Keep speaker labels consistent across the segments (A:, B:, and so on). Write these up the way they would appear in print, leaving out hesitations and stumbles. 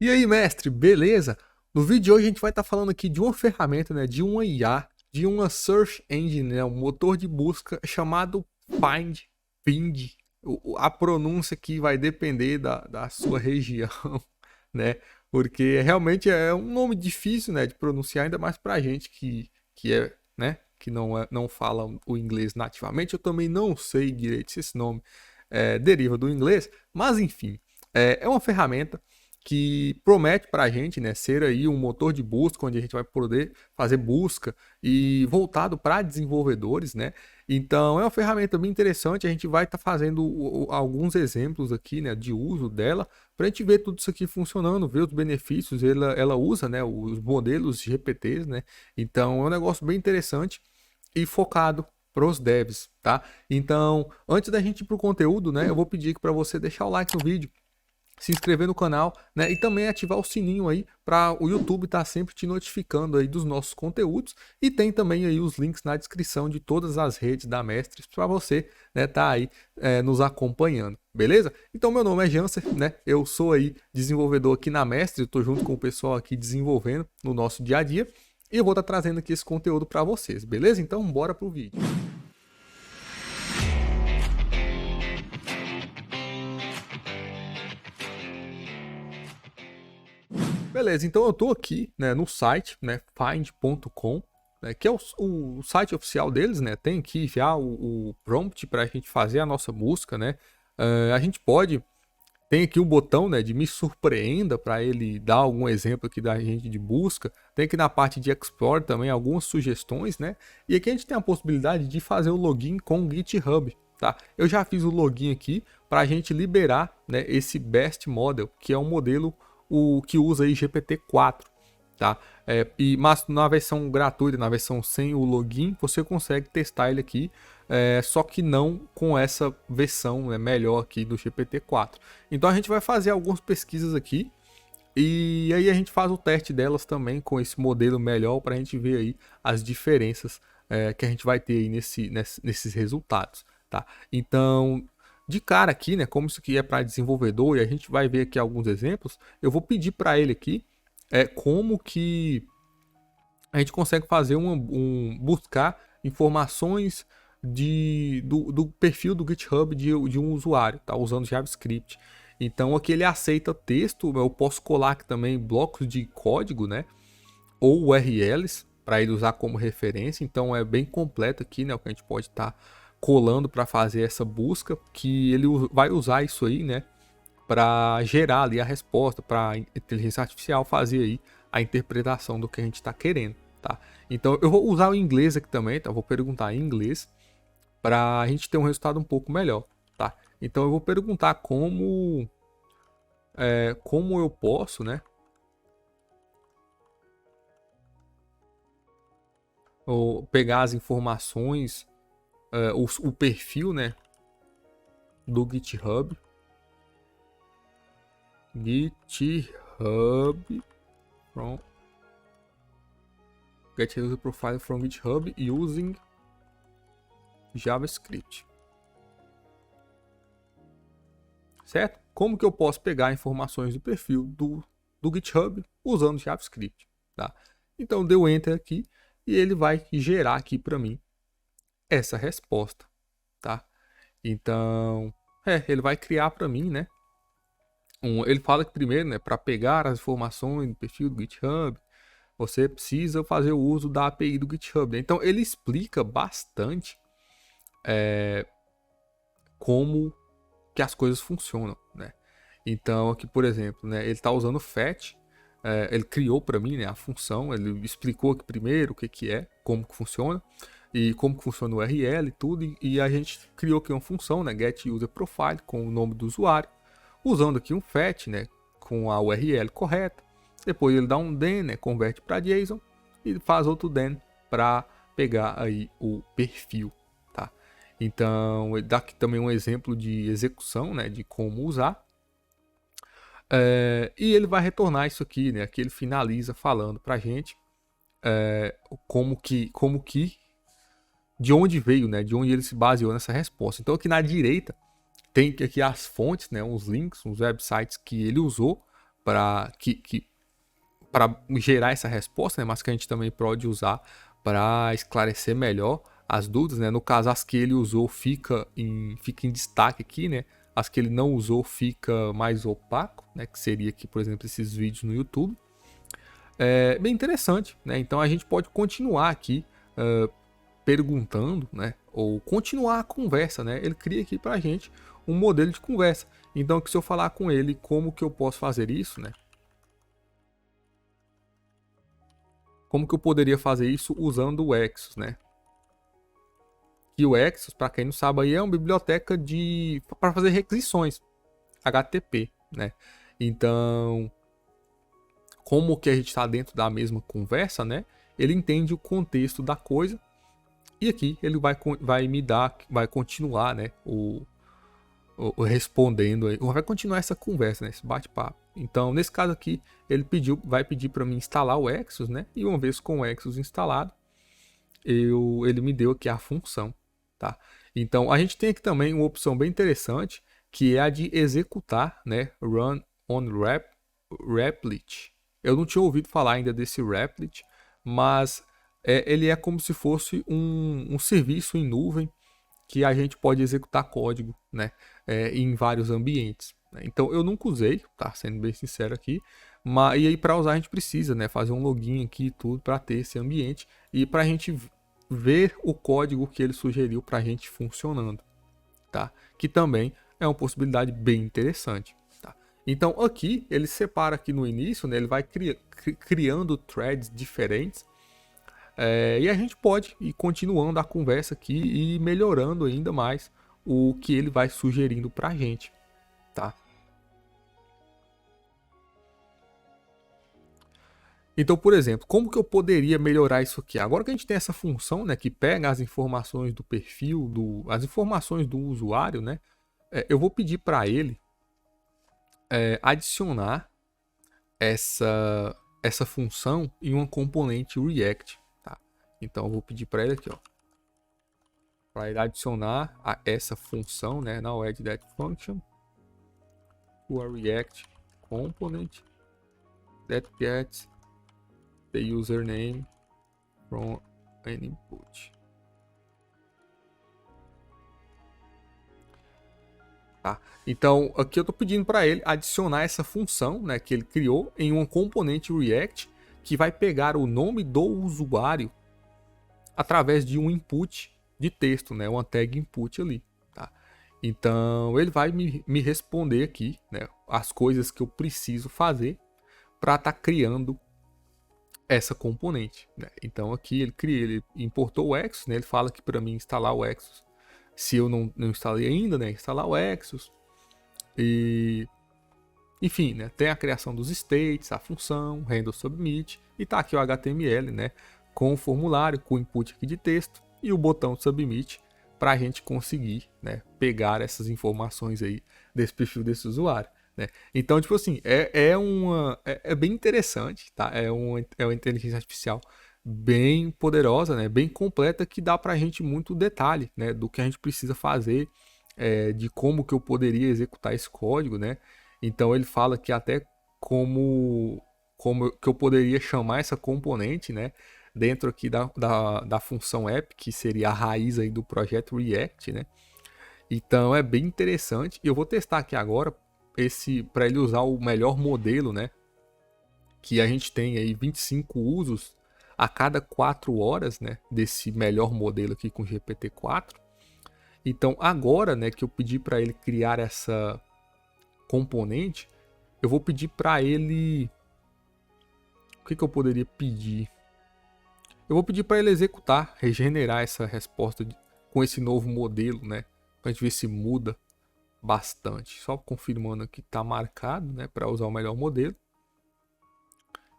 A: E aí, mestre, beleza? No vídeo de hoje a gente vai estar falando aqui de uma ferramenta, né, de uma IA, de uma search engine, né, um motor de busca chamado Find. A pronúncia aqui vai depender da sua região, né? Porque realmente é um nome difícil, né, de pronunciar, ainda mais pra gente que é, né, que não fala o inglês nativamente. Eu também não sei direito se esse nome deriva do inglês, mas enfim, é uma ferramenta que promete para a gente, né, ser aí um motor de busca onde a gente vai poder fazer busca e voltado para desenvolvedores, né? Então é uma ferramenta bem interessante. A gente vai estar fazendo alguns exemplos aqui, né, de uso dela para a gente ver tudo isso aqui funcionando, ver os benefícios. Ela usa, né, os modelos GPTs, né? Então é um negócio bem interessante e focado para os devs, tá? Então, antes da gente ir para o conteúdo, né, eu vou pedir para você deixar o like no vídeo, se inscrever no canal, né, e também ativar o sininho aí para o YouTube estar sempre te notificando aí dos nossos conteúdos. E tem também aí os links na descrição de todas as redes da Mestres para você, né, tá aí nos acompanhando, beleza? Então meu nome é Janser, né? Eu sou aí desenvolvedor aqui na Mestre, eu tô junto com o pessoal aqui desenvolvendo no nosso dia a dia e eu vou estar trazendo aqui esse conteúdo para vocês, beleza? Então bora pro vídeo. Beleza, então eu estou aqui, né, no site, né, find.com, né, que é o site oficial deles, né? Tem aqui já o prompt para a gente fazer a nossa busca, né? A gente tem aqui o botão, né, de me surpreenda para ele dar algum exemplo aqui da gente de busca. Tem aqui na parte de Explore também algumas sugestões, né? E aqui a gente tem a possibilidade de fazer o login com o GitHub, tá? Eu já fiz o login aqui para a gente liberar, né, esse Best Model, que é um modelo que usa aí GPT-4, tá? Mas na versão gratuita, na versão sem o login, você consegue testar ele aqui, só que não com essa versão, né, melhor aqui do GPT-4. Então a gente vai fazer algumas pesquisas aqui e aí a gente faz o teste delas também com esse modelo melhor para a gente ver aí as diferenças que a gente vai ter aí nesses resultados, tá? Então, de cara aqui, né, como isso aqui é para desenvolvedor e a gente vai ver aqui alguns exemplos, eu vou pedir para ele aqui como que a gente consegue fazer buscar informações do perfil do GitHub de um usuário, tá? Usando JavaScript. Então aqui ele aceita texto, eu posso colar aqui também blocos de código, né? Ou URLs para ele usar como referência. Então é bem completo aqui, né? O que a gente pode estar colando para fazer essa busca, que ele vai usar isso aí, né? Para gerar ali a resposta, para a inteligência artificial fazer aí a interpretação do que a gente está querendo, tá? Então eu vou usar o inglês aqui também, tá? Eu vou perguntar em inglês para a gente ter um resultado um pouco melhor, tá? Então eu vou perguntar como eu posso, né? Ou pegar as informações, o perfil, né? Do GitHub. From get user profile from GitHub using JavaScript. Certo? Como que eu posso pegar informações do perfil do GitHub usando JavaScript, tá? Então deu enter aqui e ele vai gerar aqui para mim essa resposta, tá? Então, ele vai criar para mim, né? Ele fala que primeiro, né, para pegar as informações do perfil do GitHub, você precisa fazer o uso da API do GitHub, né? Então ele explica bastante como que as coisas funcionam, né? Então aqui, por exemplo, né, ele está usando o fetch, ele criou para mim, né, a função, ele explicou aqui primeiro o que é, como que funciona e como que funciona o URL e tudo, e a gente criou aqui uma função, né, get user profile com o nome do usuário, usando aqui um fetch, né, com a URL correta. Depois ele dá um den, né, converte para JSON e faz outro den para pegar aí o perfil, tá? Então ele dá aqui também um exemplo de execução, né, de como usar. E ele vai retornar isso aqui, né? Aqui ele finaliza falando pra gente como que de onde veio, né? De onde ele se baseou nessa resposta. Então aqui na direita tem aqui as fontes, né? Uns links, uns websites que ele usou para gerar essa resposta, né? Mas que a gente também pode usar para esclarecer melhor as dúvidas, né? No caso, as que ele usou fica em destaque aqui, né? As que ele não usou fica mais opaco, né? Que seria aqui, por exemplo, esses vídeos no YouTube. É bem interessante, né? Então a gente pode continuar aqui perguntando, né? Ou continuar a conversa, né? Ele cria aqui pra gente um modelo de conversa. Então, que se eu falar com ele como que eu posso fazer isso, né? Como que eu poderia fazer isso usando o Exos, né? E o Exos, para quem não sabe, aí é uma biblioteca para fazer requisições HTTP, né? Então, como que a gente está dentro da mesma conversa, né? Ele entende o contexto da coisa e aqui ele vai me dar, vai continuar, né? O respondendo aí, vai continuar essa conversa, né? Esse bate-papo. Então, nesse caso aqui, ele vai pedir para mim instalar o Exos, né? E uma vez com o Exos instalado, ele me deu aqui a função, tá? Então, a gente tem aqui também uma opção bem interessante, que é a de executar, né? Run on Replit. Eu não tinha ouvido falar ainda desse Replit, mas ele é como se fosse um serviço em nuvem que a gente pode executar código, né? Em vários ambientes. Né? Então, eu nunca usei, tá? Sendo bem sincero aqui. Mas, e aí, para usar, a gente precisa, né? Fazer um login aqui e tudo para ter esse ambiente e para a gente ver o código que ele sugeriu para a gente funcionando, tá? Que também é uma possibilidade bem interessante, tá? Então aqui ele separa aqui no início, né? Ele vai criando threads diferentes e a gente pode ir continuando a conversa aqui e melhorando ainda mais o que ele vai sugerindo para a gente, tá? Então, por exemplo, como que eu poderia melhorar isso aqui? Agora que a gente tem essa função, né, que pega as informações do perfil, as informações do usuário, né, eu vou pedir para ele adicionar essa função em uma componente React, tá? Então, eu vou pedir para ele aqui, ó, para ele adicionar essa função, né, na add that function to a React component that gets the username from an input. Tá? Então, aqui eu estou pedindo para ele adicionar essa função, né, que ele criou em um componente React que vai pegar o nome do usuário através de um input de texto, né, uma tag input ali. Tá? Então, ele vai me responder aqui, né, as coisas que eu preciso fazer para estar criando essa componente. Né? Então, aqui ele importou o Exos, né, ele fala que para mim instalar o Exos, se eu não instalei ainda, né, instalar o Exos. E enfim, né, tem a criação dos states, a função, handle submit, e tá aqui o HTML, né, com o formulário, com o input aqui de texto e o botão submit para a gente conseguir, né, pegar essas informações aí desse perfil desse usuário. Né? Então, tipo assim, é bem interessante, tá? É uma inteligência artificial bem poderosa, né? Bem completa, que dá para a gente muito detalhe, né? Do que a gente precisa fazer, de como que eu poderia executar esse código, né? Então ele fala que até como que eu poderia chamar essa componente, né? Dentro aqui da função app, que seria a raiz aí do projeto React, né? Então é bem interessante. Eu vou testar aqui agora para ele usar o melhor modelo, né? Que a gente tem aí 25 usos a cada 4 horas, né? Desse melhor modelo aqui com GPT-4. Então agora, né, que eu pedi para ele criar essa componente, eu vou pedir para ele... O que eu poderia pedir? Eu vou pedir para ele executar, regenerar essa resposta com esse novo modelo, né? Para a gente ver se muda bastante. Só confirmando que está marcado, né, para usar o melhor modelo.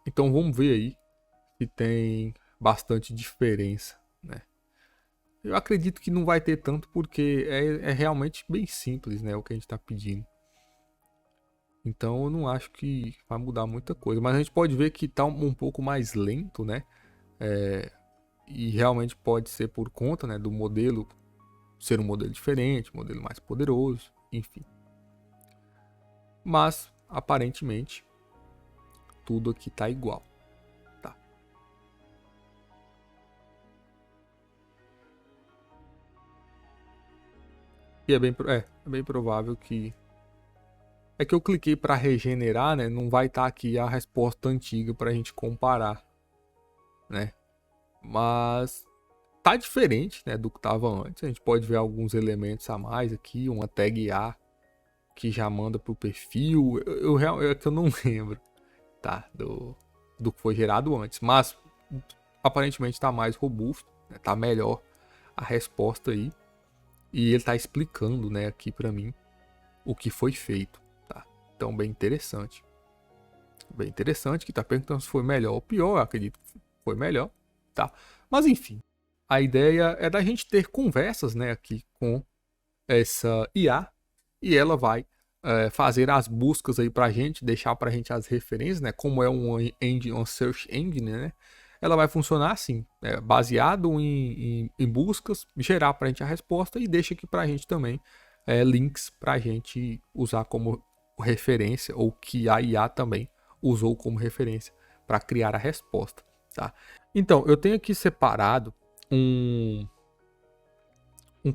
A: Então vamos ver aí se tem bastante diferença, né? Eu acredito que não vai ter tanto porque é realmente bem simples, né, o que a gente está pedindo. Então eu não acho que vai mudar muita coisa. Mas a gente pode ver que está um pouco mais lento, né? E realmente pode ser por conta, né, do modelo ser um modelo diferente, um modelo mais poderoso, enfim. Mas, aparentemente, tudo aqui tá igual, tá? E é bem provável que... É que eu cliquei para regenerar, né? Não vai estar aqui a resposta antiga para a gente comparar, né? Mas tá diferente, né, do que estava antes. A gente pode ver alguns elementos a mais aqui, uma tag A que já manda pro perfil. É que eu não lembro, tá, do que foi gerado antes, mas aparentemente tá mais robusto, né? Tá melhor a resposta aí. E ele tá explicando, né, aqui para mim o que foi feito, tá? Então bem interessante. Bem interessante, que tá perguntando se foi melhor ou pior. Eu acredito que foi melhor, tá? Mas enfim, a ideia é da gente ter conversas, né, aqui com essa IA, e ela vai fazer as buscas aí pra gente, deixar pra gente as referências, né? Como é um search engine, né? Ela vai funcionar assim, né? Baseado em buscas, gerar pra gente a resposta e deixa aqui pra gente também links pra gente usar como referência, ou que a IA também usou como referência para criar a resposta, tá? Então, eu tenho aqui separado um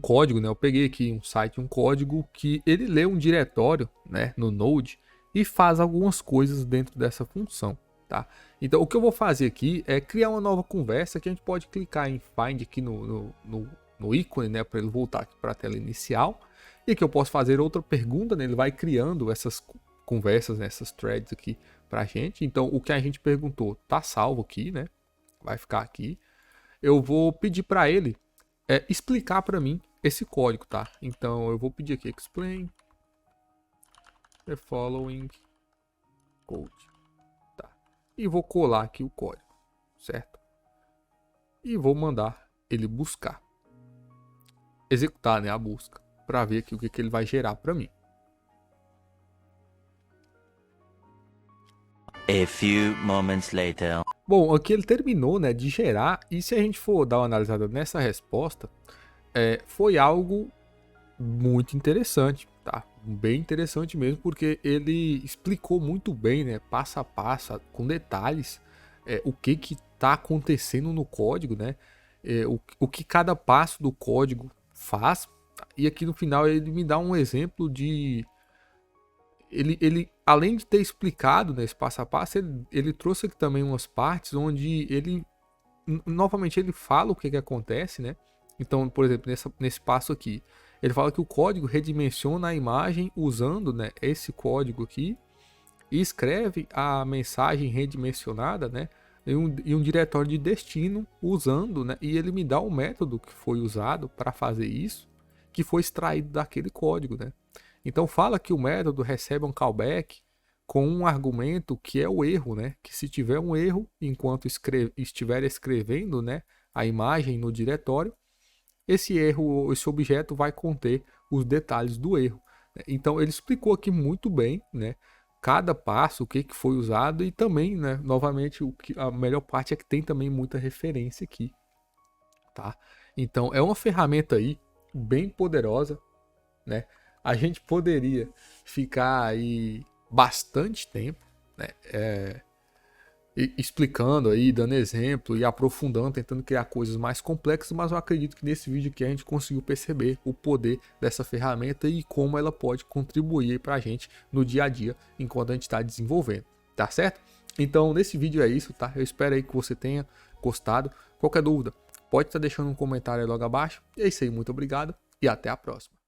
A: código, né? Eu peguei aqui um site, um código que ele lê um diretório, né, no Node e faz algumas coisas dentro dessa função, tá? Então, o que eu vou fazer aqui é criar uma nova conversa que a gente pode clicar em Find aqui no ícone, né, para ele voltar para a tela inicial. E aqui eu posso fazer outra pergunta, né? Ele vai criando essas conversas, né, essas threads aqui pra gente. Então, o que a gente perguntou tá salvo aqui, né? Vai ficar aqui. Eu vou pedir para ele explicar para mim esse código, tá? Então, eu vou pedir aqui explain the following code, tá? E vou colar aqui o código, certo? E vou mandar ele buscar, executar, né, a busca, para ver aqui o que ele vai gerar para mim.
B: A few moments later.
A: Bom, aqui ele terminou, né, de gerar, e se a gente for dar uma analisada nessa resposta, foi algo muito interessante, tá? Bem interessante mesmo, porque ele explicou muito bem, né, passo a passo, com detalhes, o que está acontecendo no código, né, o que cada passo do código faz, e aqui no final ele me dá um exemplo de... Ele, além de ter explicado, né, esse passo a passo, ele trouxe aqui também umas partes onde ele, novamente, ele fala o que acontece, né? Então, por exemplo, nesse passo aqui, ele fala que o código redimensiona a imagem usando, né, esse código aqui e escreve a mensagem redimensionada, né, em um diretório de destino usando, né, e ele me dá o método que foi usado para fazer isso, que foi extraído daquele código, né? Então fala que o método recebe um callback com um argumento que é o erro, né? Que se tiver um erro enquanto estiver escrevendo, né, a imagem no diretório, esse erro, esse objeto vai conter os detalhes do erro. Então ele explicou aqui muito bem, né, cada passo, o que foi usado, e também, né, novamente, a melhor parte é que tem também muita referência aqui, tá? Então é uma ferramenta aí bem poderosa, né? A gente poderia ficar aí bastante tempo, né, explicando aí, dando exemplo e aprofundando, tentando criar coisas mais complexas, mas eu acredito que nesse vídeo aqui a gente conseguiu perceber o poder dessa ferramenta e como ela pode contribuir para a gente no dia a dia enquanto a gente está desenvolvendo, tá certo? Então nesse vídeo é isso, tá? Eu espero aí que você tenha gostado. Qualquer dúvida, pode estar deixando um comentário aí logo abaixo. E é isso aí, muito obrigado e até a próxima.